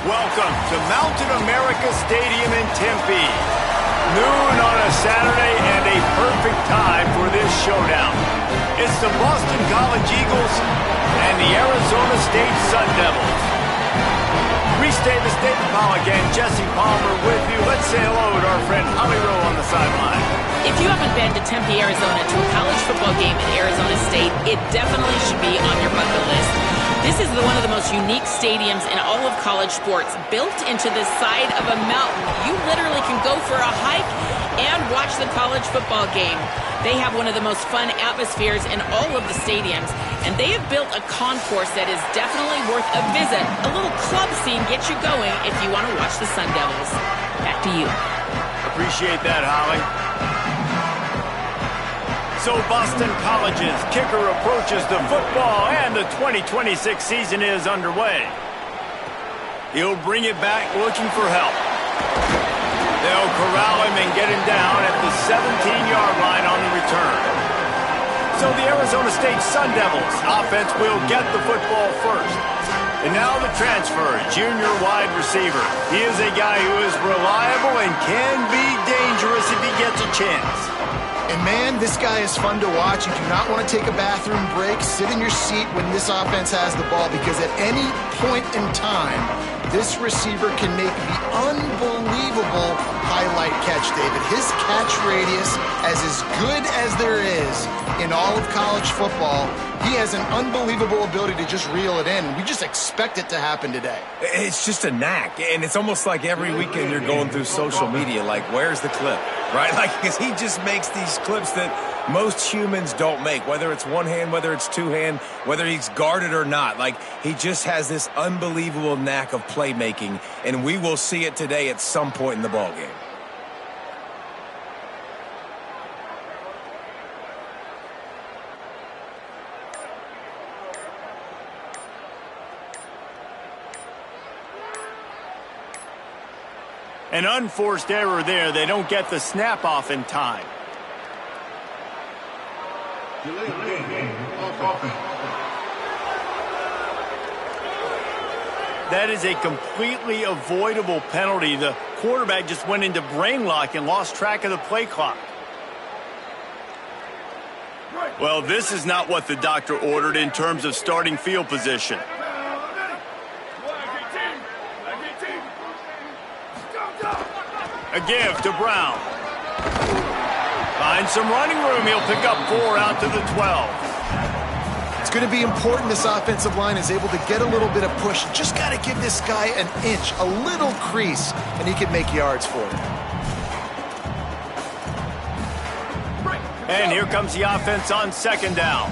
Welcome to Mountain America Stadium in Tempe. Noon on a Saturday and a perfect time for this showdown. It's the Boston College Eagles and the Arizona State Sun Devils. Reese Davis, David Pollack, and Jesse Palmer with you. Let's say hello to our friend Holly Rowe on the sideline. If you haven't been to Tempe, Arizona to a college football game at Arizona State, it definitely should be on your bucket list. This is one of the most unique stadiums in all of college sports, built into the side of a mountain. You literally can go for a hike and watch the college football game. They have one of the most fun atmospheres in all of the stadiums, and they have built a concourse that is definitely worth a visit. A little club scene gets you going if you want to watch the Sun Devils. Back to you. Appreciate that, Holly. So Boston College's kicker approaches the football, and the 2026 season is underway. He'll bring it back looking for help. They'll corral him and get him down at the 17-yard line on the return. So the Arizona State Sun Devils offense will get the football first. And now the transfer, junior wide receiver. He is a guy who is reliable and can be dangerous if he gets a chance. And man, this guy is fun to watch. You do not want to take a bathroom break. Sit in your seat when this offense has the ball, because at any point in time, this receiver can make the unbelievable highlight catch, David. His catch radius is as good as there is in all of college football. He has an unbelievable ability to just reel it in. We just expect it to happen today. It's just a knack, and it's almost like every weekend you're going through social media, like, where's the clip, right? Like, because he just makes these clips that most humans don't make, whether it's one hand, whether it's two hand, whether he's guarded or not. Like, he just has this unbelievable knack of playmaking, and we will see it today at some point in the ballgame. An unforced error there. They don't get the snap off in time. That is a completely avoidable penalty. The quarterback just went into brain lock and lost track of the play clock. Well, this is not what the doctor ordered in terms of starting field position. A give to Brown. Finds some running room. He'll pick up 4 out to the 12. It's going to be important this offensive line is able to get a little bit of push. Just got to give this guy an inch, a little crease, and he can make yards for it. And here comes the offense on second down.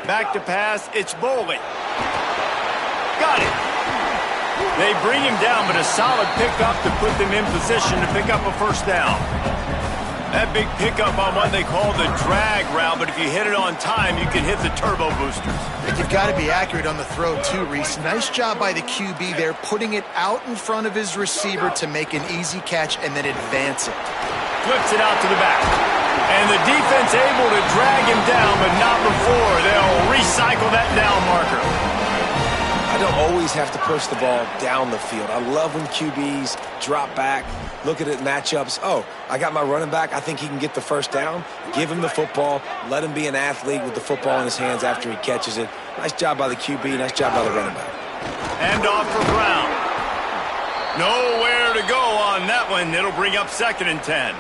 Back to pass. It's Boley. Got it. They bring him down, but a solid pickup to put them in position to pick up a first down. That big pickup on what they call the drag route, but if you hit it on time, you can hit the turbo boosters. And you've got to be accurate on the throw too, Reese. Nice job by the QB there, putting it out in front of his receiver to make an easy catch and then advance it. Flips it out to the back. And the defense able to drag him down, but not before. They'll recycle that down marker. I don't always have to push the ball down the field. I love when QBs drop back, look at it matchups. Oh, I got my running back. I think he can get the first down. Give him the football. Let him be an athlete with the football in his hands after he catches it. Nice job by the QB. Nice job by the running back. And off for Brown. Nowhere to go on that one. It'll bring up 2nd and 10.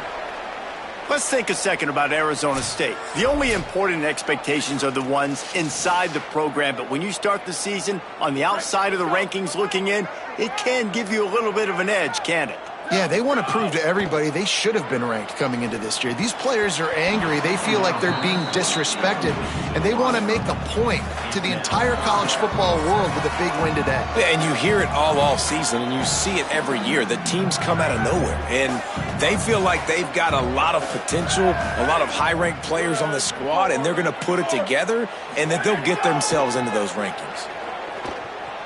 Let's think a second about Arizona State. The only important expectations are the ones inside the program, but when you start the season on the outside of the rankings looking in, it can give you a little bit of an edge, can't it? Yeah, they want to prove to everybody they should have been ranked coming into this year. These players are angry. They feel like they're being disrespected, and they want to make a point to the entire college football world with a big win today. Yeah, and you hear it all season, and you see it every year. The teams come out of nowhere, and they feel like they've got a lot of potential, a lot of high-ranked players on the squad, and they're going to put it together, and that they'll get themselves into those rankings.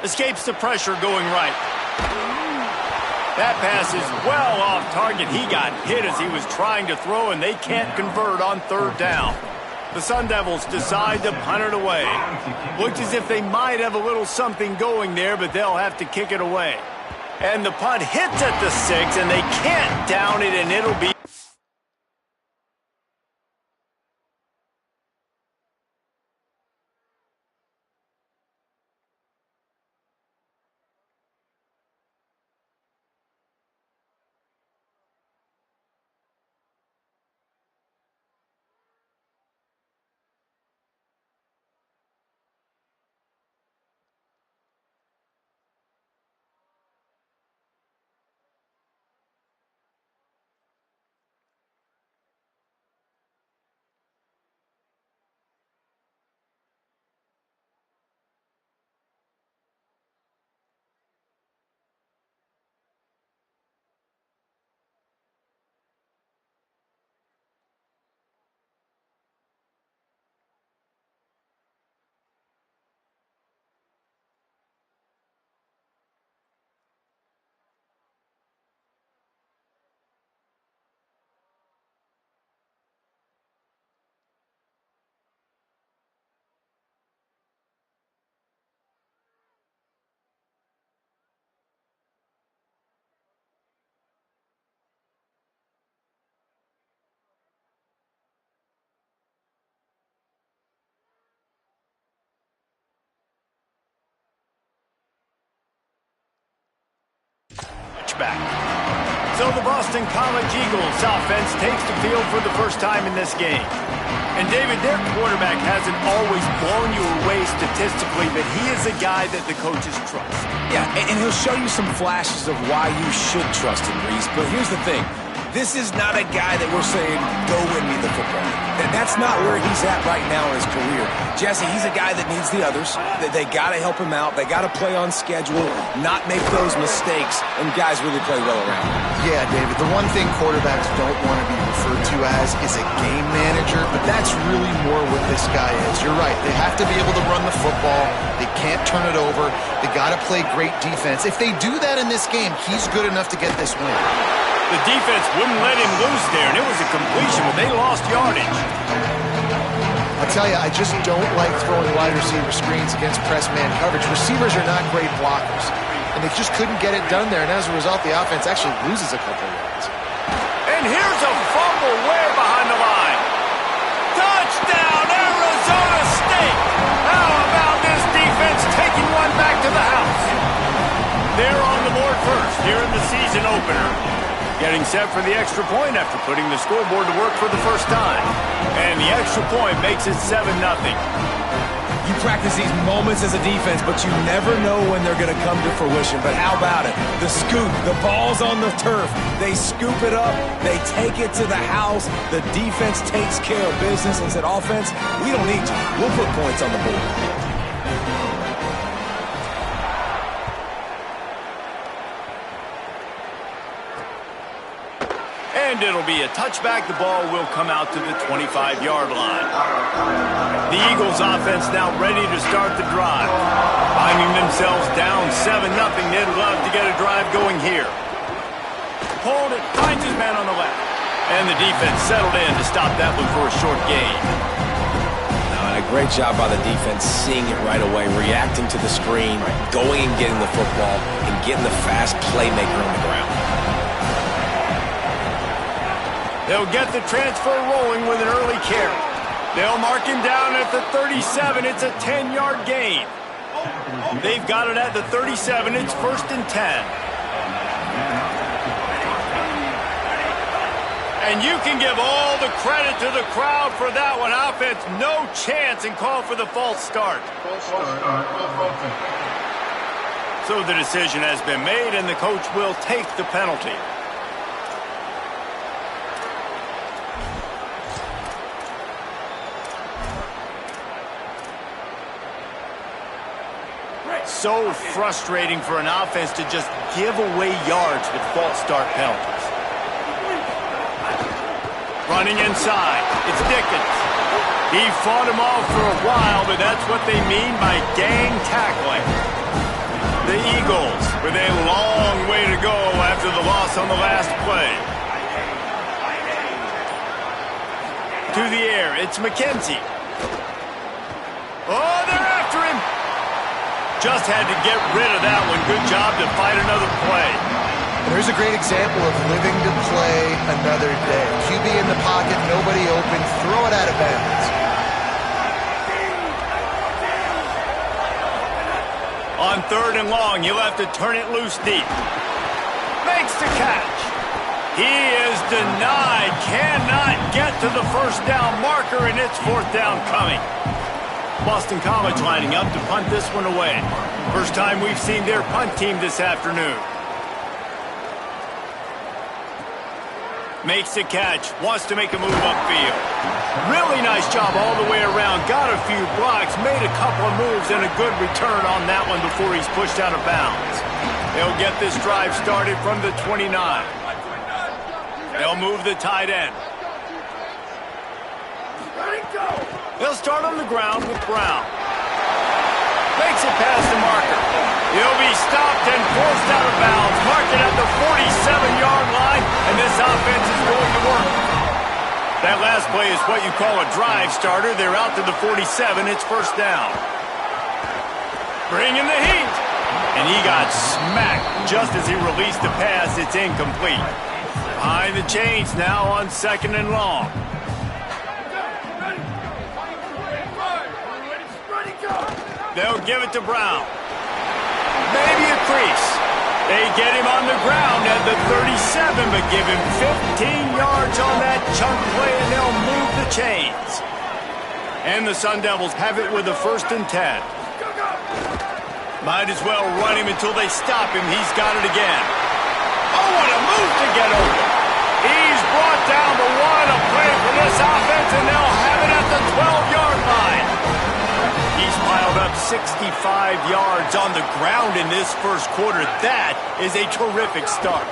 Escapes the pressure going right. That pass is well off target. He got hit as he was trying to throw, and they can't convert on 3rd down. The Sun Devils decide to punt it away. Looks as if they might have a little something going there, but they'll have to kick it away. And the punt hits at the 6, and they can't down it, and it'll be... Back. So the Boston College Eagles offense takes the field for the first time in this game. And David, their quarterback hasn't always blown you away statistically, but he is a guy that the coaches trust. Yeah, and he'll show you some flashes of why you should trust him, Reese. But here's the thing. This is not a guy that we're saying, go win me the football. That's not where he's at right now in his career. Jesse, he's a guy that needs the others. They got to help him out. They got to play on schedule, not make those mistakes, and guys really play well around him. Yeah, David, the one thing quarterbacks don't want to be referred to as is a game manager, but that's really more what this guy is. You're right. They have to be able to run the football. They can't turn it over. They got to play great defense. If they do that in this game, he's good enough to get this win. The defense wouldn't let him loose there, and it was a completion, but they lost yardage. I'll tell you, I just don't like throwing wide receiver screens against press man coverage. Receivers are not great blockers, and they just couldn't get it done there, and as a result, the offense actually loses a couple of yards. And here's a fumble way behind the line. Touchdown, Arizona State! How about this defense taking one back to the house? They're on the board first here in the season opener. Getting set for the extra point after putting the scoreboard to work for the first time. And the extra point makes it 7-0. You practice these moments as a defense, but you never know when they're going to come to fruition. But how about it? The scoop, the ball's on the turf. They scoop it up. They take it to the house. The defense takes care of business and said, offense, we don't need you. We'll put points on the board. And it'll be a touchback. The ball will come out to the 25-yard line. The Eagles offense now ready to start the drive. Finding themselves down 7-0, they'd love to get a drive going here. Hold it, finds his man on the left. And the defense settled in to stop that one for a short gain. And a great job by the defense seeing it right away, reacting to the screen, going and getting the football, and getting the fast playmaker on the ground. They'll get the transfer rolling with an early carry. They'll mark him down at the 37. It's a 10-yard gain. They've got it at the 37. It's 1st and 10. And you can give all the credit to the crowd for that one. Offense, no chance, and call for the false start. So the decision has been made, and the coach will take the penalty. So frustrating for an offense to just give away yards with false start penalties. Running inside, it's Dickens. He fought him off for a while, but that's what they mean by gang tackling. The Eagles with a long way to go after the loss on the last play. To the air, it's McKenzie. Oh, they're after him. Just had to get rid of that one. Good job to fight another play. There's a great example of living to play another day. QB in the pocket, nobody open, throw it out of bounds. On 3rd and long, you'll have to turn it loose deep. Makes the catch. He is denied. Cannot get to the first down marker, and it's 4th down coming. Boston College lining up to punt this one away. First time we've seen their punt team this afternoon. Makes the catch. Wants to make a move upfield. Really nice job all the way around. Got a few blocks. Made a couple of moves and a good return on that one before he's pushed out of bounds. They'll get this drive started from the 29. They'll move the tight end. They'll start on the ground with Brown. Makes it past the marker. He'll be stopped and forced out of bounds. Marked it at the 47-yard line, and this offense is going to work. That last play is what you call a drive starter. They're out to the 47. It's 1st down. Bringing the heat. And he got smacked just as he released the pass. It's incomplete. Behind the chains now on 2nd and long. They'll give it to Brown. Maybe a crease. They get him on the ground at the 37, but give him 15 yards on that chunk play, and they'll move the chains. And the Sun Devils have it with a 1st and 10. Might as well run him until they stop him. He's got it again. Oh, what a move to get over. He's brought down the 1, a play for this offense, and they'll have it at the 12-yard line. He's piled up 65 yards on the ground in this first quarter. That is a terrific start.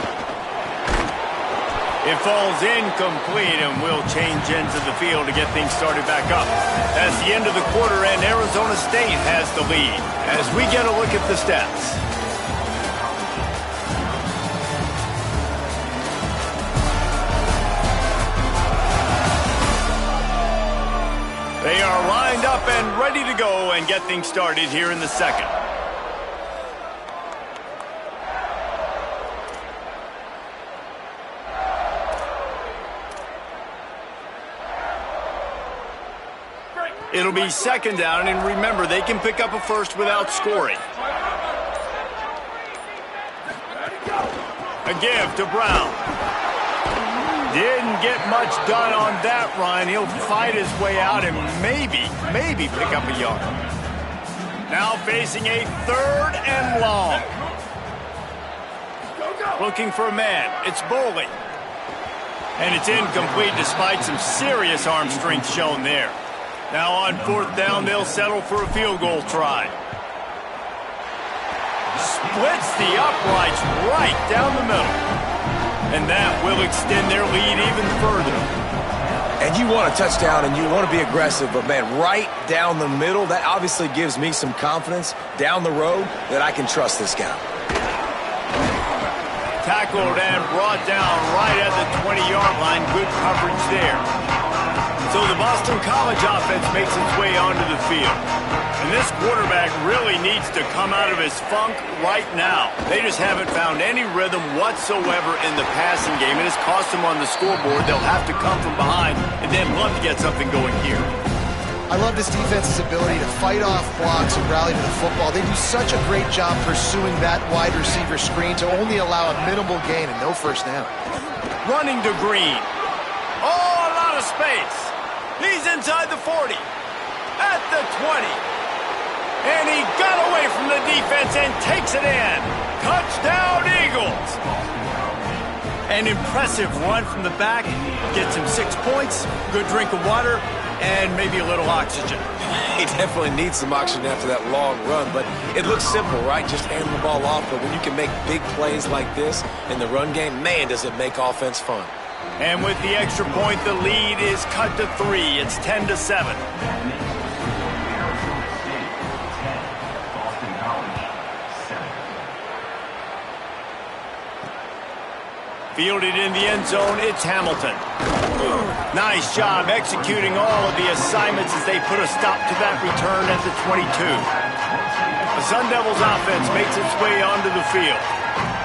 It falls incomplete, and we'll change ends of the field to get things started back up. That's the end of the quarter, and Arizona State has the lead. As we get a look at the stats. They are lined up and ready to go and get things started here in the second. It'll be 2nd down, and remember, they can pick up a first without scoring. A give to Brown. Didn't get much done on that run. He'll fight his way out and maybe pick up a yard. Now facing a 3rd and long. Looking for a man. It's Boley. And it's incomplete despite some serious arm strength shown there. Now on 4th down, they'll settle for a field goal try. Splits the uprights right down the middle. And that will extend their lead even further. And you want a touchdown and you want to be aggressive, but man, right down the middle, that obviously gives me some confidence down the road that I can trust this guy. Tackled and brought down right at the 20-yard line. Good coverage there. So the Boston College offense makes its way onto the field. And this quarterback really needs to come out of his funk right now. They just haven't found any rhythm whatsoever in the passing game. It has cost them on the scoreboard. They'll have to come from behind and then love to get something going here. I love this defense's ability to fight off blocks and rally to the football. They do such a great job pursuing that wide receiver screen to only allow a minimal gain and no first down. Running to Green. Oh, a lot of space. He's inside the 40. At the 20. And he got away from the defense and takes it in. Touchdown, Eagles. An impressive run from the back. Gets him 6 points, good drink of water, and maybe a little oxygen. He definitely needs some oxygen after that long run, but it looks simple, right? Just hand the ball off, but when you can make big plays like this in the run game, man, does it make offense fun. And with the extra point, the lead is cut to 3. It's 10-7. Fielded in the end zone, it's Hamilton. Nice job executing all of the assignments as they put a stop to that return at the 22. The Sun Devils offense makes its way onto the field.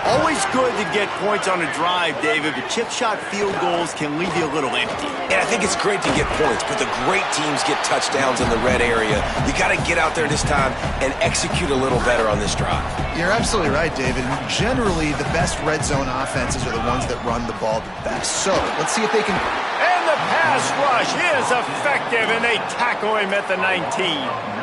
Always good to get points on a drive, David, but chip shot field goals can leave you a little empty. And I think it's great to get points, but the great teams get touchdowns in the red area. You got to get out there this time and execute a little better on this drive. You're absolutely right, David. Generally, the best red zone offenses are the ones that run the ball the best. So, let's see if they can... And the pass rush is effective, and they tackle him at the 19.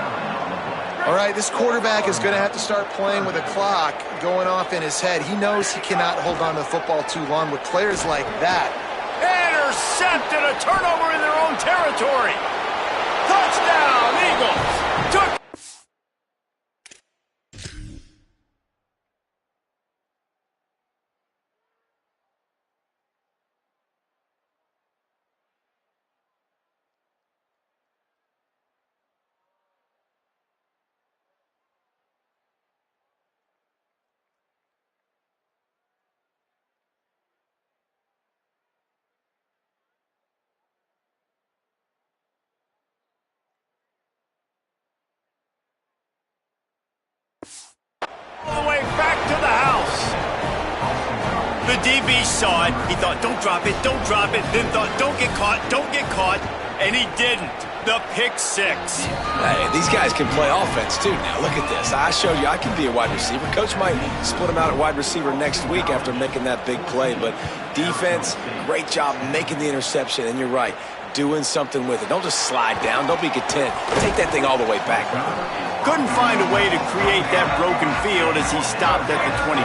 All right, this quarterback is going to have to start playing with a clock going off in his head. He knows he cannot hold on to the football too long with players like that. Intercepted, a turnover in their own territory. Touchdown, Eagles. Took all the way back to the house. The DB saw it. He thought, don't drop it, don't drop it. Then thought, don't get caught. And he didn't. The pick six. Hey, these guys can play offense, too. Now, look at this. I showed you I can be a wide receiver. Coach might split him out at wide receiver next week after making that big play. But defense, great job making the interception. And you're right, doing something with it. Don't just slide down. Don't be content. Take that thing all the way back. Couldn't find a way to create that broken field as he stopped at the 25.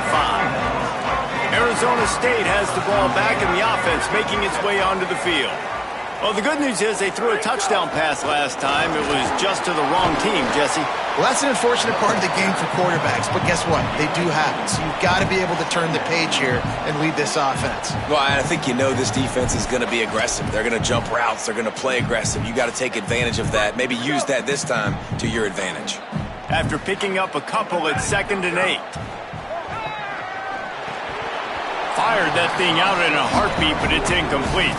Arizona State has the ball back in the offense, making its way onto the field. Well, the good news is they threw a touchdown pass last time. It was just to the wrong team, Jesse. Well, that's an unfortunate part of the game for quarterbacks, but guess what? They do happen. So you've got to be able to turn the page here and lead this offense. Well, I think you know this defense is going to be aggressive. They're going to jump routes. They're going to play aggressive. You got to take advantage of that. Maybe use that this time to your advantage. After picking up a couple at 2nd and 8. Fired that thing out in a heartbeat, but it's incomplete.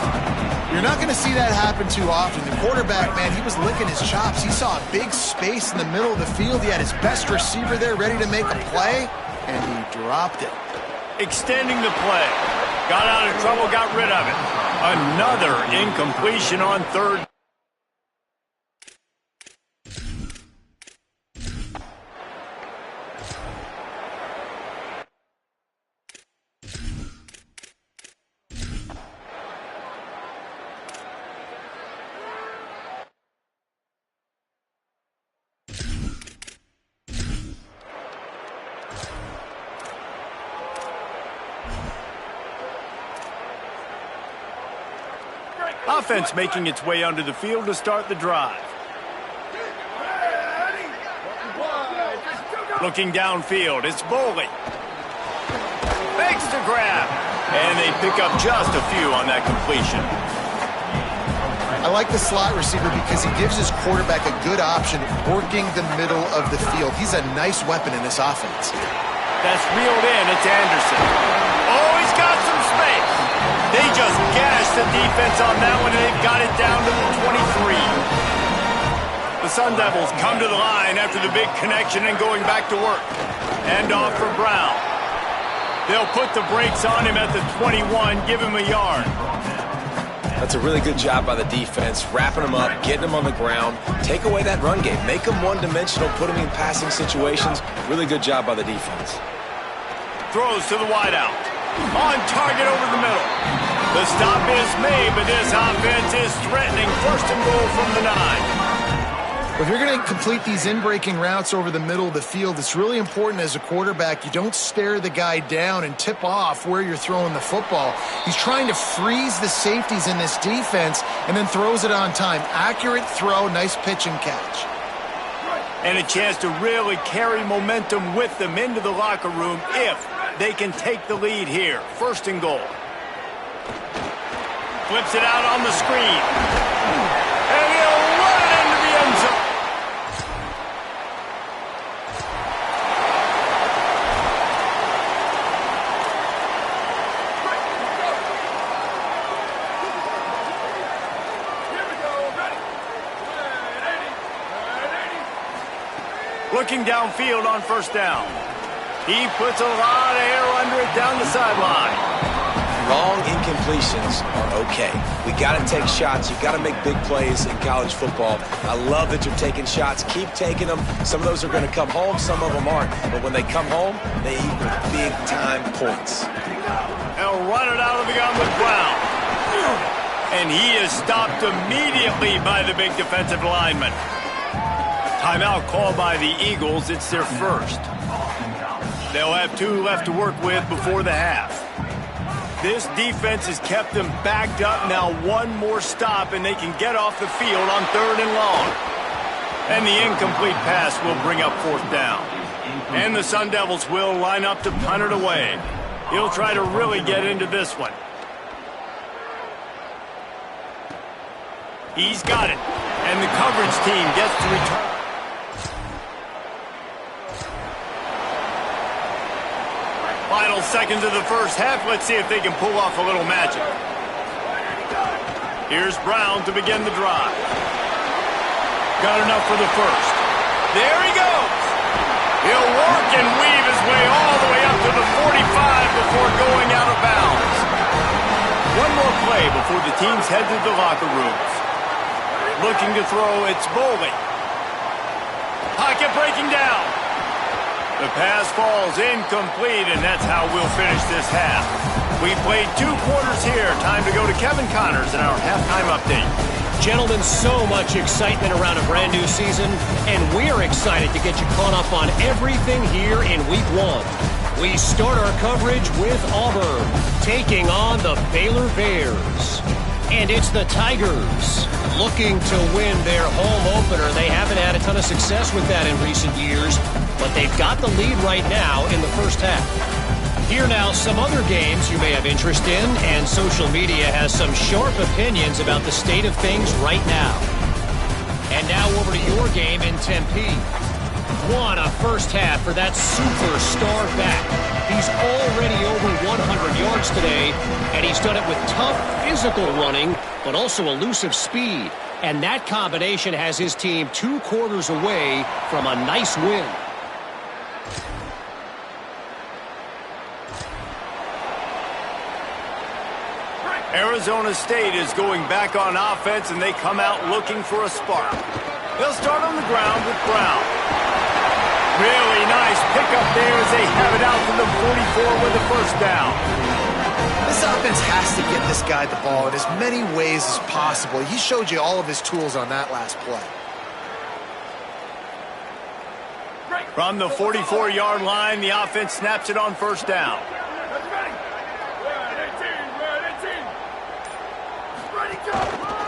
You're not going to see that happen too often. The quarterback, man, he was licking his chops. He saw a big space in the middle of the field. He had his best receiver there ready to make a play, and he dropped it. Extending the play. Got out of trouble, got rid of it. Another incompletion on 3rd. Offense making its way onto the field to start the drive. Looking downfield, it's Boley. Makes the grab. And they pick up just a few on that completion. I like the slot receiver because he gives his quarterback a good option working the middle of the field. He's a nice weapon in this offense. That's reeled in. It's Anderson. Oh, he's got some space. They just gashed the defense on that one, and they've got it down to the 23. The Sun Devils come to the line after the big connection and going back to work. Hand off for Brown. They'll put the brakes on him at the 21, give him a yard. That's a really good job by the defense, wrapping him up, getting him on the ground, take away that run game, make him one-dimensional, put him in passing situations. Really good job by the defense. Throws to the wideout. On target over the middle. The stop is made, but this offense is threatening. 1st and goal from the 9. If you're going to complete these in-breaking routes over the middle of the field, it's really important as a quarterback you don't stare the guy down and tip off where you're throwing the football. He's trying to freeze the safeties in this defense and then throws it on time. Accurate throw, nice pitch and catch. And a chance to really carry momentum with them into the locker room if they can take the lead here. 1st and goal. Flips it out on the screen. And he'll run it into the end zone. looking downfield on first down. He puts a lot of air under it down the sideline. Long incompletions are okay. We got to take shots. You got to make big plays in college football. I love that you're taking shots. Keep taking them. Some of those are going to come home. Some of them aren't. But when they come home, they equal big-time points. They'll run it out of the gun with Brown. And he is stopped immediately by the big defensive lineman. Timeout called by the Eagles. It's their first. They'll have 2 left to work with before the half. This defense has kept them backed up. Now one more stop, and they can get off the field on 3rd and long. And the incomplete pass will bring up 4th down. And the Sun Devils will line up to punt it away. He'll try to really get into this one. He's got it. And the coverage team gets to return. Final seconds of the first half. Let's see if they can pull off a little magic. Here's Brown to begin the drive. Got enough for the first. There he goes. He'll work and weave his way all the way up to the 45 before going out of bounds. One more play before the teams head to the locker rooms. Looking to throw, it's Boley. Pocket breaking down. The pass falls incomplete, and that's how we'll finish this half. We played 2 quarters here. Time to go to Kevin Connors in our halftime update. Gentlemen, so much excitement around a brand new season, and we're excited to get you caught up on everything here in Week 1. We start our coverage with Auburn, taking on the Baylor Bears. And it's the Tigers looking to win their home opener. They haven't had a ton of success with that in recent years, but they've got the lead right now in the first half. Here now, some other games you may have interest in, and social media has some sharp opinions about the state of things right now. And now over to your game in Tempe. What a first half for that superstar back. He's already over 100 yards today, and he's done it with tough physical running, but also elusive speed. And that combination has his team 2 quarters away from a nice win. Arizona State is going back on offense, and they come out looking for a spark. They'll start on the ground with Brown. Really nice pickup there as they have it out to the 44 with a first down. This offense has to get this guy the ball in as many ways as possible. He showed you all of his tools on that last play. From the 44-yard line, the offense snaps it on first down.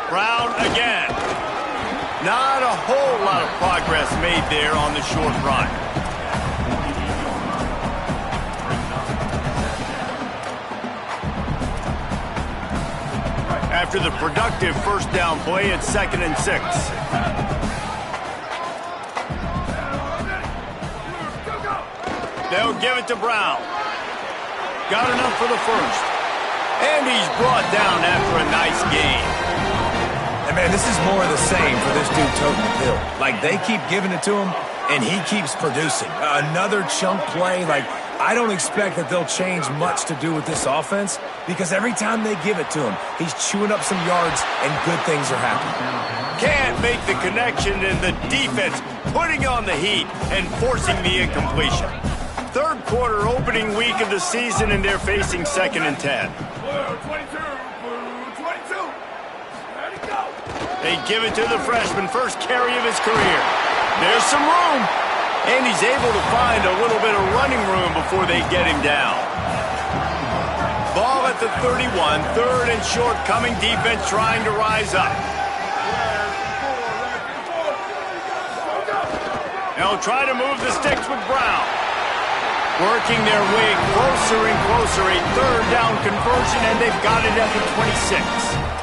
Brown again. Not a whole lot of progress made there on the short run. After the productive first down play, it's 2nd and 6. They'll give it to Brown. Got enough for the first. And he's brought down after a nice gain. And man, this is more of the same for this dude toting the pill. Like, they keep giving it to him, and he keeps producing. Another chunk play. Like, I don't expect that they'll change much to do with this offense, because every time they give it to him, he's chewing up some yards, and good things are happening. Can't make the connection, and the defense putting on the heat and forcing the incompletion. 3rd quarter opening week of the season, and they're facing 2nd and 10. They give it to the freshman, first carry of his career. There's some room, and he's able to find a little bit of running room before they get him down. Ball at the 31, 3rd and short, coming defense trying to rise up. They'll try to move the sticks with Brown. Working their way closer and closer, a 3rd down conversion, and they've got it at the 26.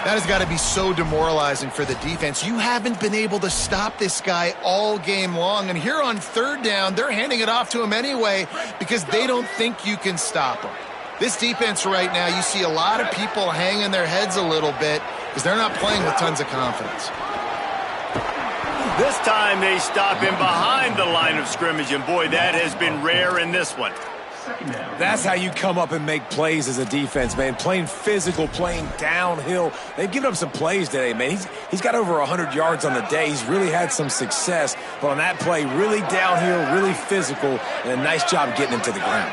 That has got to be so demoralizing for the defense. You haven't been able to stop this guy all game long. And here on 3rd down, they're handing it off to him anyway because they don't think you can stop him. This defense right now, you see a lot of people hanging their heads a little bit because they're not playing with tons of confidence. This time they stop him behind the line of scrimmage, and boy, that has been rare in this one. That's how you come up and make plays as a defense, man. Playing physical, playing downhill. They've given up some plays today, man. He's got over 100 yards on the day. He's really had some success. But on that play, really downhill, really physical, and a nice job getting him to the ground.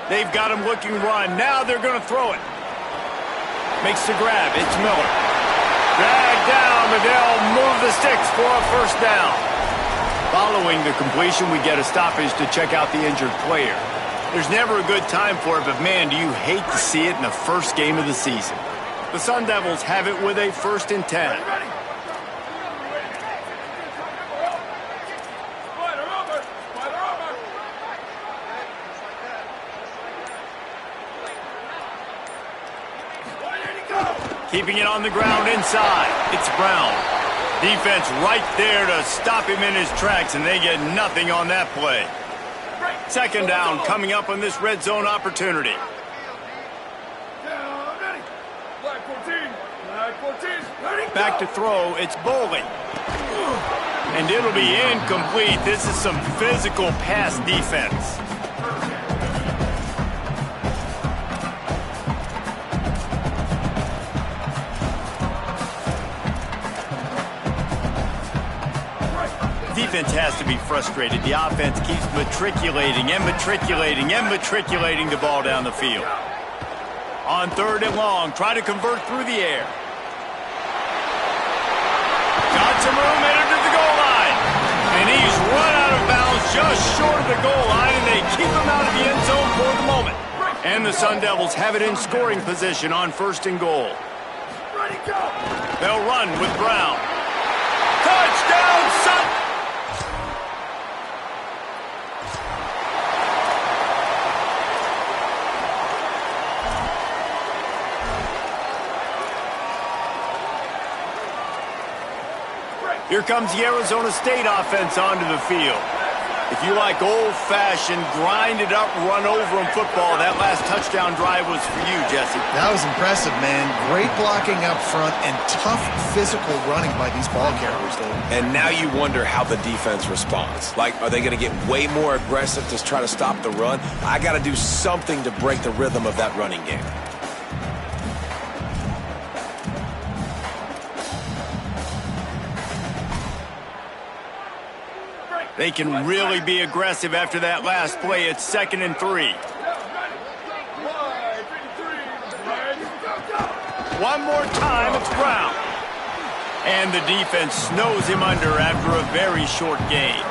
They've got him looking run. Now they're going to throw it. Makes the grab. It's Miller. Dragged down, but they'll move the sticks for a first down. Following the completion, we get a stoppage to check out the injured player. There's never a good time for it, but man, do you hate to see it in the first game of the season. The Sun Devils have it with a 1st and 10. Keeping it on the ground inside. It's Brown. Defense right there to stop him in his tracks, and they get nothing on that play. 2nd down coming up on this red zone opportunity. Back to throw. It's Bowling. And it'll be incomplete. This is some physical pass defense. Defense has to be frustrated. The offense keeps matriculating and matriculating and matriculating the ball down the field. On 3rd and long, try to convert through the air. Got some room, entered to the goal line. And he's run out of bounds just short of the goal line, and they keep him out of the end zone for the moment. And the Sun Devils have it in scoring position on 1st and goal. They'll run with Brown. Touchdown, Sun! Here comes the Arizona State offense onto the field. If you like old-fashioned, grinded-up, run-over-'em football, that last touchdown drive was for you, Jesse. That was impressive, man. Great blocking up front and tough physical running by these ball carriers, Dave. And now you wonder how the defense responds. Like, are they going to get way more aggressive to try to stop the run? I got to do something to break the rhythm of that running game. They can really be aggressive after that last play. It's 2nd and 3. One more time, it's Brown. And the defense snows him under after a very short game.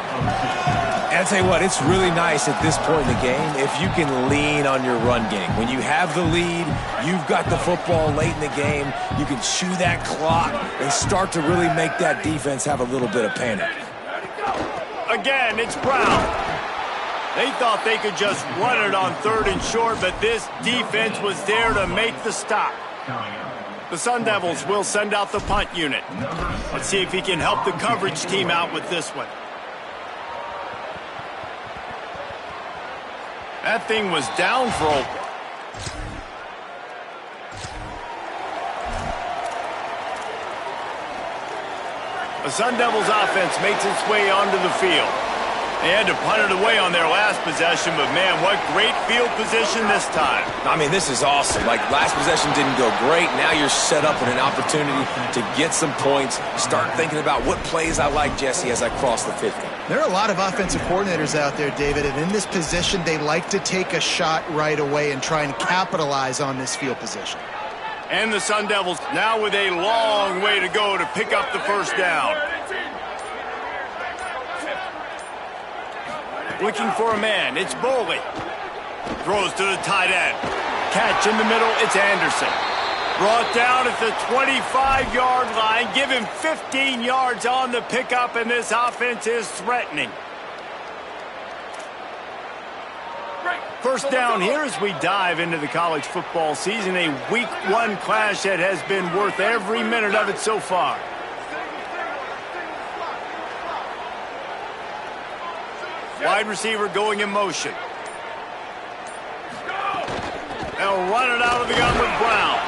And I'll tell you what, it's really nice at this point in the game if you can lean on your run game. When you have the lead, you've got the football late in the game, you can chew that clock and start to really make that defense have a little bit of panic. Again, it's Brown. They thought they could just run it on 3rd and short, but this defense was there to make the stop. The Sun Devils will send out the punt unit. Let's see if he can help the coverage team out with this one. That thing was down for a... The Sun Devils offense makes its way onto the field. They had to punt it away on their last possession, but man, what great field position this time. I mean, this is awesome. Like, last possession didn't go great. Now you're set up with an opportunity to get some points. Start thinking about what plays I like, Jesse, as I cross the 50. There are a lot of offensive coordinators out there, David, and in this position, they like to take a shot right away and try and capitalize on this field position. And the Sun Devils now with a long way to go to pick up the first down. Looking for a man, it's Boley. Throws to the tight end. Catch in the middle, it's Anderson. Brought down at the 25-yard line. Give him 15 yards on the pickup, and this offense is threatening. First down here as we dive into the college football season. A week 1 clash that has been worth every minute of it so far. Wide receiver going in motion. They'll run it out of the gun with Brown.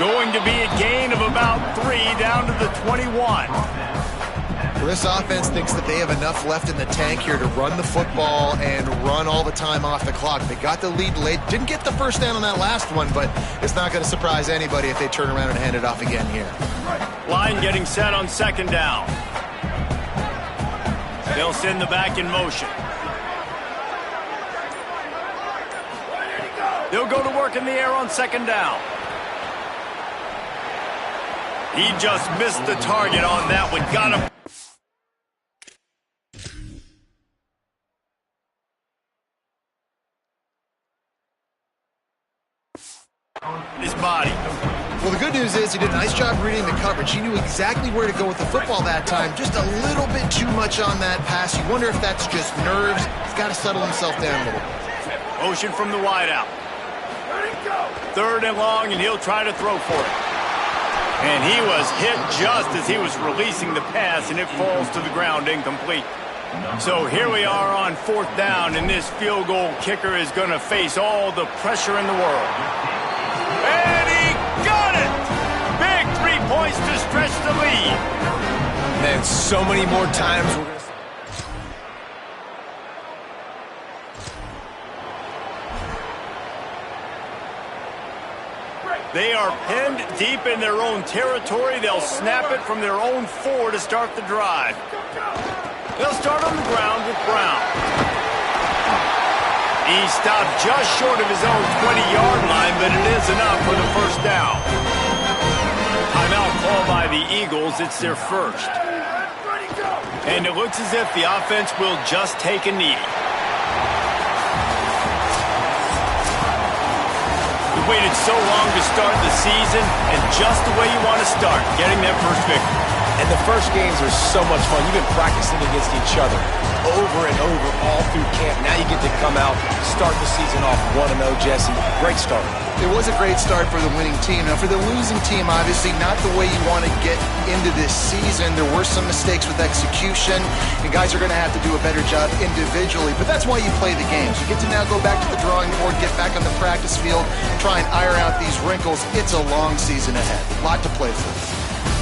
Going to be a gain of about 3 down to the 21. Well, this offense thinks that they have enough left in the tank here to run the football and run all the time off the clock. They got the lead late. Didn't get the first down on that last one, but it's not going to surprise anybody if they turn around and hand it off again here. Line getting set on second down. They'll send the back in motion. They'll go to work in the air on second down. He just missed the target on that one. Got him. His body. Well, the good news is he did a nice job reading the coverage. He knew exactly where to go with the football that time. Just a little bit too much on that pass. You wonder if that's just nerves. He's got to settle himself down a little bit. Motion from the wideout. 3rd and long, and he'll try to throw for it. And he was hit just as he was releasing the pass, and it falls to the ground incomplete. So here we are on 4th down, and this field goal kicker is going to face all the pressure in the world. And he got it! Big 3 points to stretch the lead. Man, so many more times we're going to... They are pinned deep in their own territory. They'll snap it from their own 4 to start the drive. They'll start on the ground with Brown. He stopped just short of his own 20-yard line, but it is enough for the first down. Timeout called by the Eagles. It's their first. And it looks as if the offense will just take a knee. You waited so long to start the season, and just the way you want to start, getting that first victory. And the first games are so much fun. You've been practicing against each other over and over all through camp. Now you get to come out, start the season off 1-0, Jesse. Great start. It was a great start for the winning team. Now, for the losing team, obviously not the way you want to get into this season. There were some mistakes with execution, and guys are going to have to do a better job individually. But that's why you play the games. You get to now go back to the drawing board, get back on the practice field, try and iron out these wrinkles. It's a long season ahead. A lot to play for.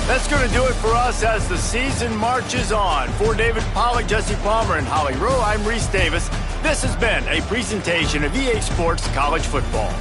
That's going to do it for us as the season marches on. For David Pollack, Jesse Palmer, and Holly Rowe, I'm Reese Davis. This has been a presentation of EA Sports College Football.